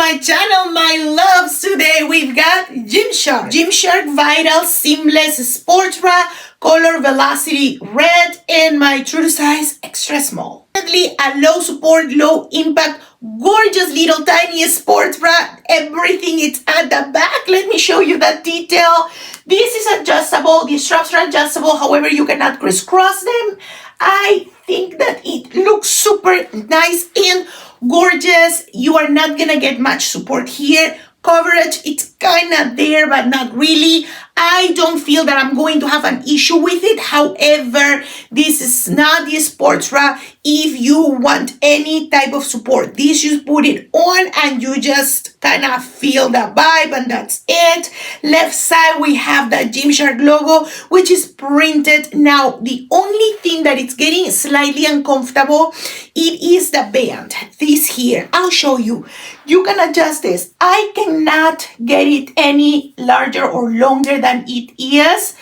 my channel, my loves. Today we've got Gymshark. Gymshark Vital Seamless Sports Bra, color Velocity Red, and my true to size extra small. Definitely a low support, low impact, gorgeous little tiny sports bra. Everything is at the back. Let me show you that detail. This is adjustable. The straps are adjustable. However, you cannot crisscross them. I think that it looks super nice and gorgeous. You are not gonna get much support here. Coverage, it's kind of there, but not really. I don't feel that I'm going to have an issue with it. However, this is not the sports bra if you want any type of support. This, you put it on and you just kind of feel the vibe, and that's it. Left side, we have the Gymshark logo, which is printed. Now, the only thing that it's getting slightly uncomfortable, it is the band. This here, I'll show you. You can adjust this. I cannot get it any larger or longer than it is.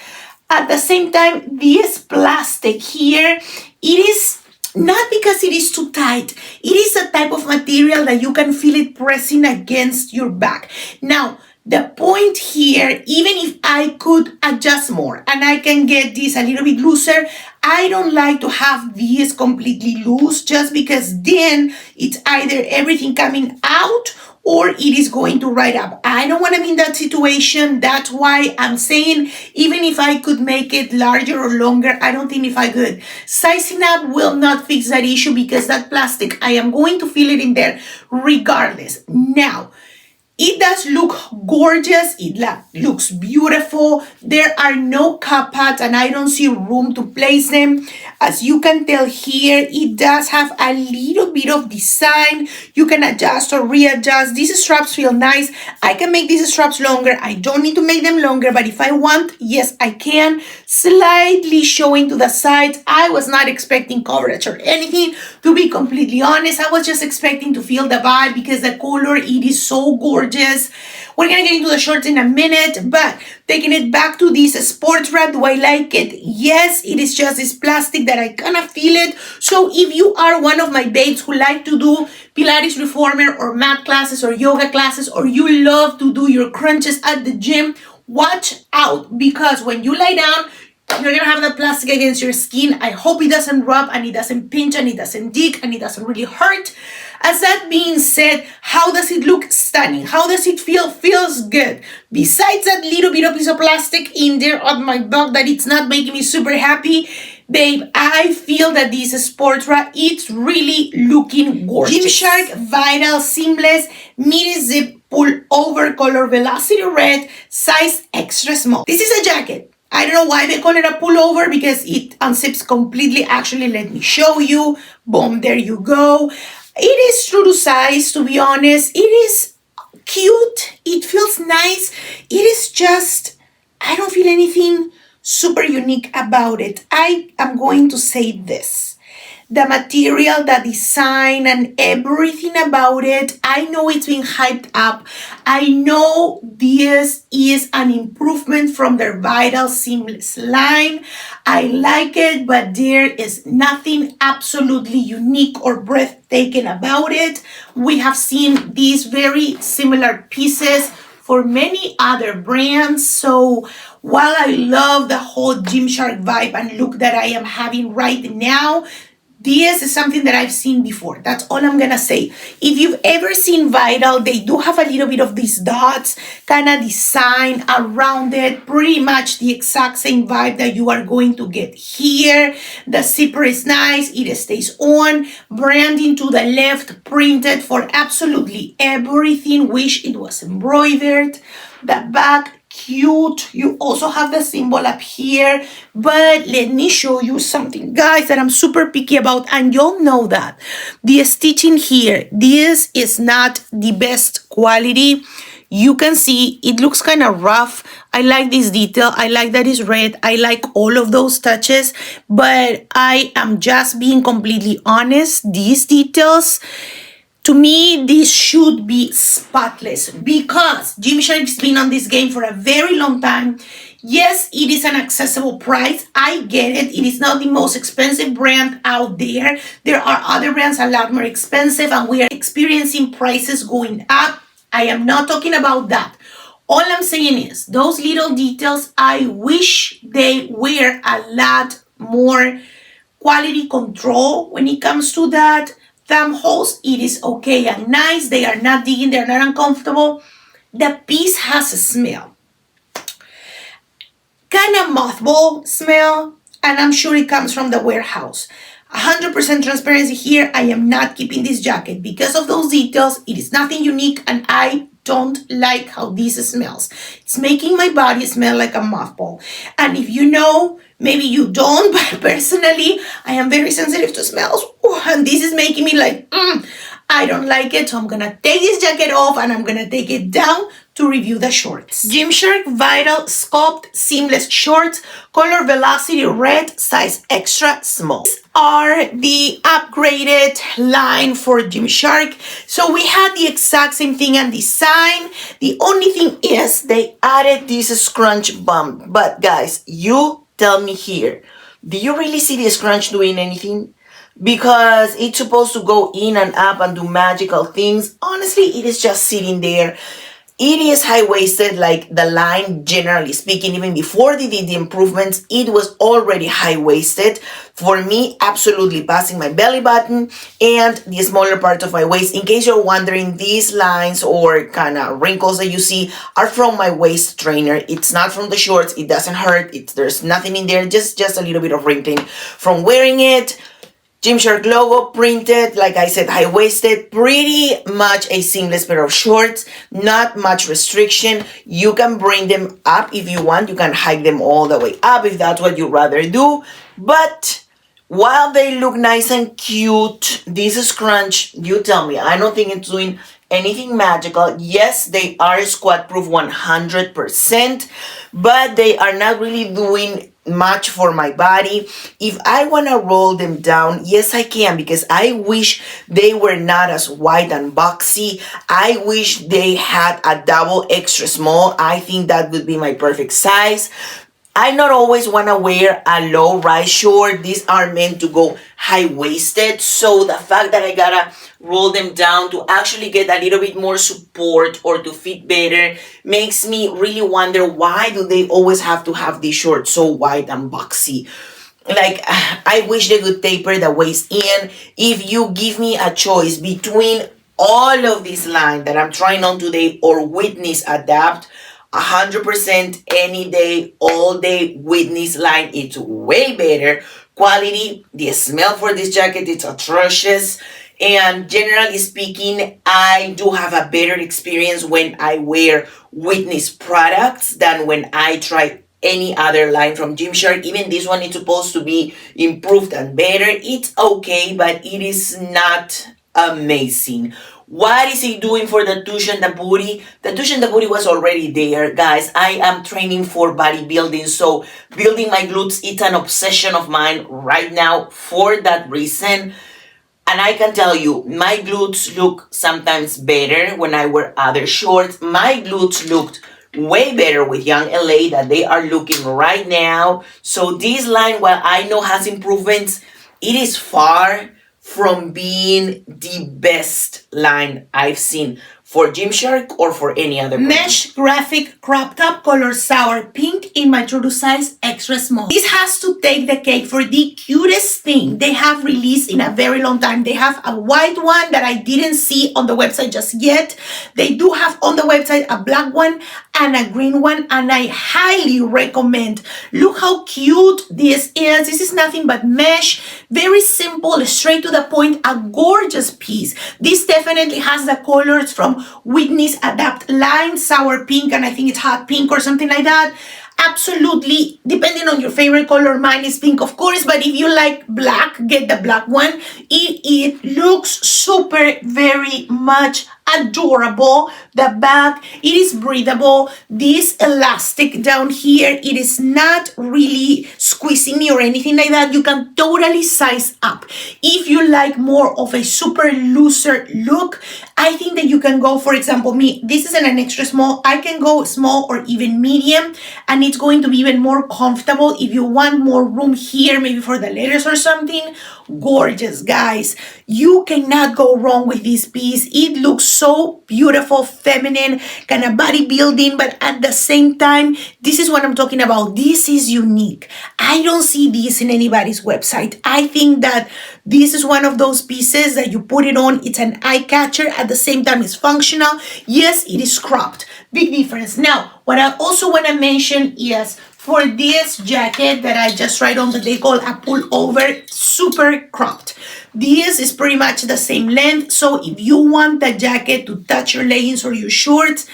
At the same time, this plastic here, it is not because it is too tight. It is a type of material that you can feel it pressing against your back. Now, the point here, even if I could adjust more and I can get this a little bit looser, I don't like to have this completely loose, just because then it's either everything coming out or it is going to ride up. I don't want to be in that situation. That's why I'm saying, even if I could make it larger or longer, I don't think if I could. Sizing up will not fix that issue, because that plastic, I am going to feel it in there regardless. Now, it does look gorgeous. It looks beautiful. There are no cup pads and I don't see room to place them. As you can tell here, it does have a little bit of design. You can adjust or readjust. These straps feel nice. I can make these straps longer. I don't need to make them longer, but if I want, yes, I can. Slightly showing to the sides. I was not expecting coverage or anything, to be completely honest. I was just expecting to feel the vibe, because the color, it is so gorgeous. We're gonna get into the shorts in a minute, but taking it back to this sports bra, do I like it? Yes, it is just this plastic that I kind of feel it. So if you are one of my babes who like to do Pilates reformer or mat classes or yoga classes, or you love to do your crunches at the gym, watch out, because when you lie down, you're gonna have the plastic against your skin. I hope it doesn't rub and it doesn't pinch and it doesn't dig and it doesn't really hurt. As that being said, how does it look? Stunning. How does it feel? Feels good. Besides that little bit of piece of plastic in there on my back that it's not making me super happy, babe, I feel that this sports bra, it's really looking gorgeous. Gymshark Vital Seamless Midi Zip Pull Over, color Velocity Red, size extra small. This is a jacket. I don't know why they call it a pullover, because it unzips completely. Actually, let me show you. Boom, there you go. It is true to size, to be honest. It is cute. It feels nice. It is just, I don't feel anything super unique about it. I am going to say this. The material, the design, and everything about it, I know it's being hyped up. I know this is an improvement from their Vital Seamless line. I like it, but there is nothing absolutely unique or breathtaking about it. We have seen these very similar pieces for many other brands. So while I love the whole Gymshark vibe and look that I am having right now, this is something that I've seen before. That's all I'm gonna say. If you've ever seen Vital, they do have a little bit of these dots kind of design around it. Pretty much the exact same vibe that you are going to get here. The zipper is nice. It stays on. Branding to the left, printed for absolutely everything. Wish it was embroidered. The back, cute. You also have the symbol up here, but let me show you something, guys, that I'm super picky about, and you'll know that. The stitching here, this is not the best quality. You can see it looks kind of rough. I like this detail. I like that it's red. I like all of those touches, but I am just being completely honest. These details, to me, this should be spotless, because Gymshark's been on this game for a very long time. Yes, it is an accessible price. I get it. It is not the most expensive brand out there. There are other brands a lot more expensive, and we are experiencing prices going up. I am not talking about that. All I'm saying is those little details, I wish they were a lot more quality control when it comes to that. Thumb holes, it is okay and nice. They are not digging, they're not uncomfortable. The piece has a smell. Kind of mothball smell, and I'm sure it comes from the warehouse. 100% transparency here. I am not keeping this jacket because of those details. It is nothing unique, and I don't like how this smells. It's making my body smell like a mothball. And if you know, maybe you don't, but personally, I am very sensitive to smells. And this is making me like, I don't like it. So I'm gonna take this jacket off and I'm gonna take it down to review the shorts. Gymshark Vital Sculpt Seamless Shorts, color Velocity Red, size extra small. These are the upgraded line for Gymshark. So we had the exact same thing and design. The only thing is they added this scrunch bump. But guys, you tell me here, do you really see the scrunch doing anything? Because it's supposed to go in and up and do magical things. Honestly, it is just sitting there. It is high-waisted, like the line, generally speaking. Even before they did the improvements, it was already high-waisted. For me, absolutely passing my belly button and the smaller part of my waist. In case you're wondering, these lines or kind of wrinkles that you see are from my waist trainer. It's not from the shorts. It doesn't hurt. There's nothing in there. Just a little bit of wrinkling from wearing it. Gymshark logo printed, like I said, high-waisted, pretty much a seamless pair of shorts, not much restriction. You can bring them up if you want. You can hike them all the way up if that's what you'd rather do. But while they look nice and cute, this scrunch, you tell me, I don't think it's doing anything magical. Yes, they are squat proof 100%, but they are not really doing much for my body. If I want to roll them down, yes I can, because I wish they were not as wide and boxy. I wish they had a double extra small. I think that would be my perfect size. I not always want to wear a low rise short. These are meant to go high-waisted. So the fact that I gotta roll them down to actually get a little bit more support or to fit better makes me really wonder, why do they always have to have these shorts so wide and boxy? Like, I wish they could taper the waist in. If you give me a choice between all of this line that I'm trying on today or Witness Adapt, 100% any day, all day Witness line. It's way better quality. The smell for this jacket, it's atrocious. And generally speaking, I do have a better experience when I wear Witness products than when I try any other line from Gymshark. Even this one is supposed to be improved and better. It's okay, but it is not amazing. What is he doing for the tush and the booty? The tush and the booty was already there, guys. I am training for bodybuilding, so building my glutes, it's an obsession of mine right now for that reason. And I can tell you, my glutes look sometimes better when I wear other shorts. My glutes looked way better with Young LA than they are looking right now. So this line, while I know has improvements, it is far from being the best line I've seen for Gymshark or for any other brand. Mesh graphic crop top, color sour pink in my true to size extra small. This has to take the cake for the cutest thing they have released in a very long time. They have a white one that I didn't see on the website just yet. They do have on the website a black one and a green one, and I highly recommend. Look how cute this is. This is nothing but mesh, very simple, straight to the point, a gorgeous piece. This definitely has the colors from Witness Adapt line, sour pink, and I think it's hot pink or something like that. Absolutely, depending on your favorite color. Mine is pink, of course, but if you like black, get the black one. It looks super, very much adorable. The back, it is breathable. This elastic down here, it is not really squeezing me or anything like that. You can totally size up. If you like more of a super looser look, I think that you can go, for example, me, this isn't an extra small. I can go small or even medium, and it's going to be even more comfortable. If you want more room here, maybe for the letters or something, gorgeous, guys. You cannot go wrong with this piece. It looks so beautiful, feminine, kind of bodybuilding, but at the same time, this is what I'm talking about. This is unique. I don't see this in anybody's website. I think that this is one of those pieces that you put it on, it's an eye catcher, at the same time it's functional. Yes, it is cropped. Big difference. Now, what I also want to mention is for this jacket that I just tried on that they call a pullover, super cropped. This is pretty much the same length. So if you want the jacket to touch your leggings or your shorts,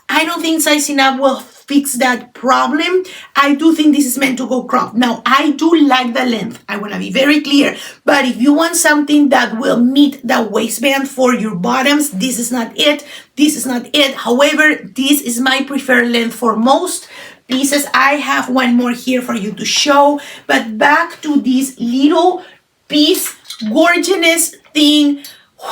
I don't think sizing up will fix that problem. I do think this is meant to go cropped. Now, I do like the length. I want to be very clear. But if you want something that will meet the waistband for your bottoms, this is not it. This is not it. However, this is my preferred length for most pieces. I have one more here for you to show. But back to this little piece, gorgeous thing.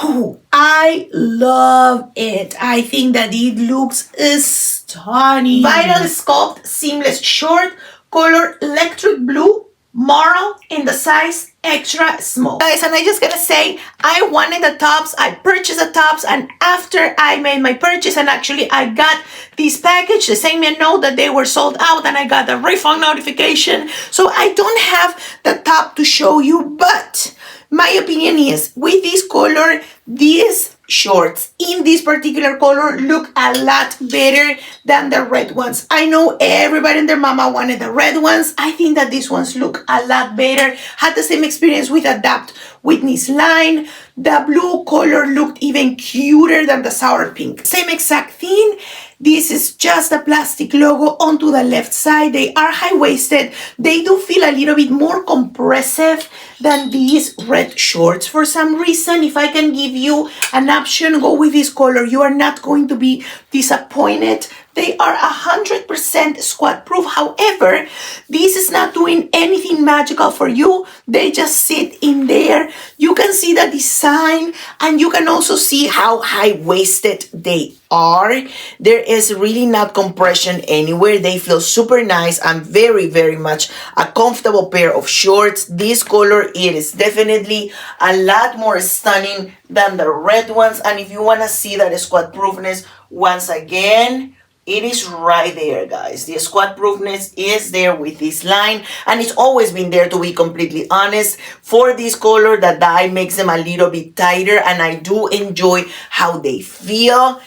Ooh, I love it. I think that it looks stunning. Vital Sculpt Seamless Short, color electric blue, marl, in the size extra small. Guys, and I just gotta say, I wanted the tops, I purchased the tops, and after I made my purchase, and actually I got this package, they sent me a note that they were sold out, and I got a refund notification. So I don't have the top to show you, but my opinion is, with this color, these shorts in this particular color look a lot better than the red ones. I know everybody and their mama wanted the red ones. I think that these ones look a lot better. Had the same experience with Adapt Whitney's line. The blue color looked even cuter than the sour pink. Same exact thing. This is just a plastic logo onto the left side. They are high-waisted. They do feel a little bit more compressive than these red shorts for some reason. If I can give you an option, go with this color. You are not going to be disappointed. They are 100% squat proof. However, this is not doing anything magical for you. They just sit in there. You can see the design, and you can also see how high-waisted they are. There is really not compression anywhere. They feel super nice and very, very much a comfortable pair of shorts. This color, it is definitely a lot more stunning than the red ones. And if you want to see that squat proofness, once again, it is right there, guys. The squat proofness is there with this line, and it's always been there, to be completely honest. For this color, the dye makes them a little bit tighter, and I do enjoy how they feel.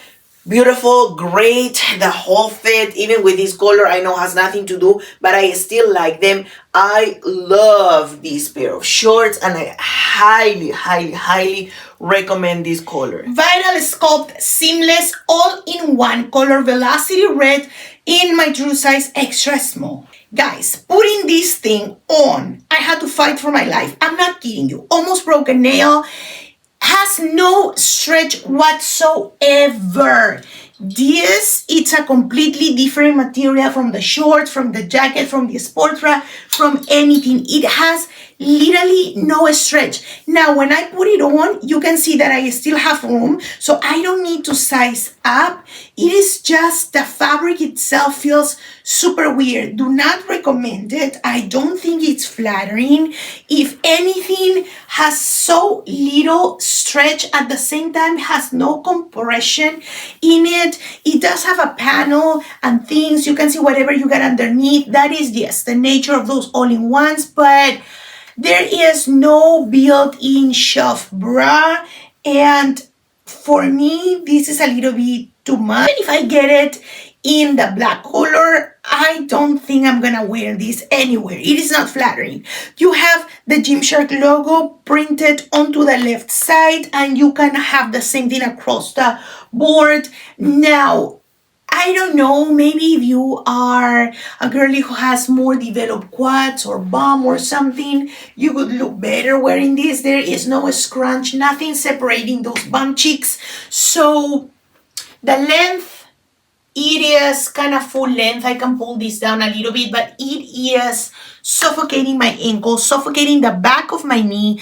Beautiful, great, the whole fit, even with this color, I know has nothing to do, but I still like them. I love this pair of shorts, and I highly, highly, highly recommend this color. Vital Sculpt Seamless all-in-one color Velocity Red in my true size extra small. Guys, putting this thing on, I had to fight for my life. I'm not kidding you. Almost broke a nail. Has no stretch whatsoever. This, it's a completely different material from the shorts, from the jacket, from the sportswear, from anything. It has literally no stretch. Now, when I put it on, you can see that I still have room, so I don't need to size up. It is just the fabric itself feels super weird. Do not recommend it. I don't think it's flattering. If anything, has so little stretch, at the same time has no compression in it. It does have a panel and things. You can see whatever you got underneath. That is, yes, the nature of those all-in-ones, but there is no built-in shelf bra, and for me, this is a little bit too much. If I get it in the black color, I don't think I'm gonna wear this anywhere. It is not flattering. You have the Gymshark logo printed onto the left side, and you can have the same thing across the board. Now, I don't know, maybe if you are a girlie who has more developed quads or bum or something, you would look better wearing this. There is no scrunch, nothing separating those bum cheeks. So the length, it is kind of full length. I can pull this down a little bit, but it is suffocating my ankle, suffocating the back of my knee,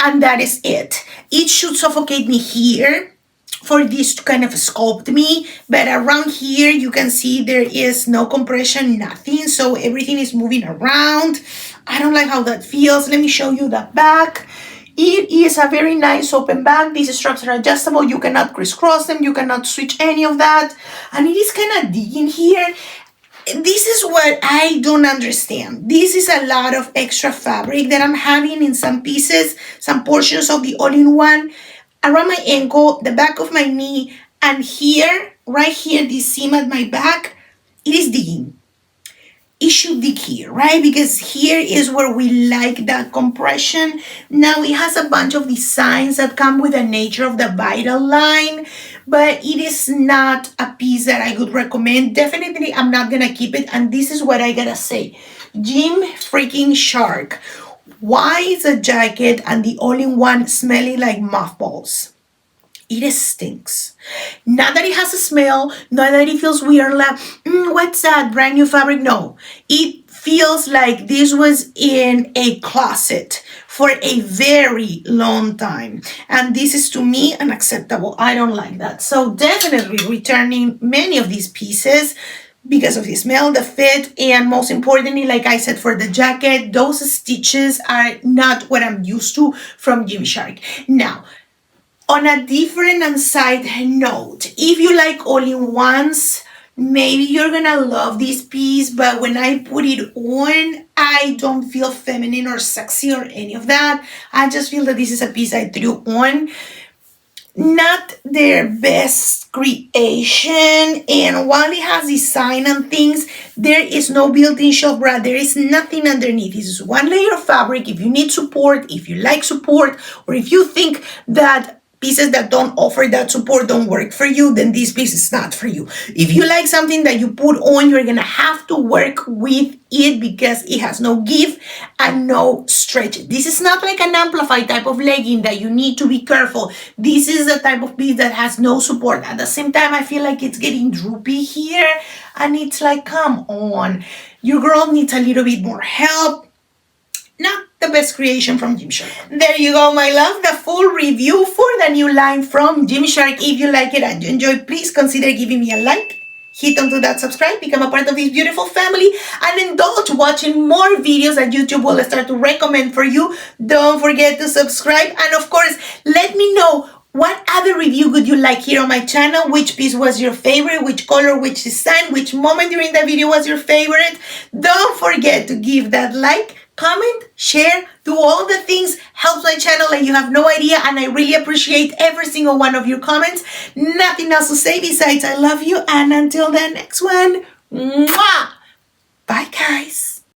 and that is it. It should suffocate me here for this to kind of sculpt me, but around here you can see there is no compression, nothing, so everything is moving around. I don't like how that feels. Let me show you the back. It is a very nice open back. These straps are adjustable. You cannot crisscross them. You cannot switch any of that. And it is kind of digging here. This is what I don't understand. This is a lot of extra fabric that I'm having in some pieces, some portions of the all-in-one. Around my ankle, the back of my knee, and here, right here, this seam at my back, it is digging. It should dig here, right? Because here is where we like that compression. Now it has a bunch of designs that come with the nature of the Vital line, but it is not a piece that I would recommend. Definitely, I'm not gonna keep it, and this is what I gotta say. Gymshark. Why is a jacket and the all-in-one smelling like mothballs? It stinks. Not that it has a smell, not that it feels weird, like, what's that, brand new fabric? No, it feels like this was in a closet for a very long time. And this is, to me, unacceptable. I don't like that. So definitely returning many of these pieces because of the smell, the fit, and most importantly, like I said, for the jacket, those stitches are not what I'm used to from Gymshark. Now, on a different and side note, if you like all-in-ones, maybe you're gonna love this piece, but when I put it on, I don't feel feminine or sexy or any of that. I just feel that this is a piece I threw on. Not their best creation, and while it has design and things, there is no built-in shelf bra. There is nothing underneath. This is one layer of fabric. If you need support, if you like support, or if you think that pieces that don't offer that support don't work for you, then this piece is not for you. If you like something that you put on, you're gonna have to work with it because it has no give and no stretch. This is not like an amplified type of legging that you need to be careful. This is the type of piece that has no support. At the same time, I feel like it's getting droopy here, and it's like, come on, your girl needs a little bit more help. Not the best creation from Gymshark. There you go, my love, the full review for the new line from Gymshark. If you like it and you enjoy, please consider giving me a like. Hit onto that subscribe, become a part of this beautiful family, and indulge watching more videos that YouTube will start to recommend for you. Don't forget to subscribe, and of course, let me know what other review would you like here on my channel? Which piece was your favorite? Which color? Which design? Which moment during the video was your favorite? Don't forget to give that like, comment, share, do all the things, helps my channel like you have no idea, and I really appreciate every single one of your comments. Nothing else to say besides I love you, and until the next one, mwah! Bye guys.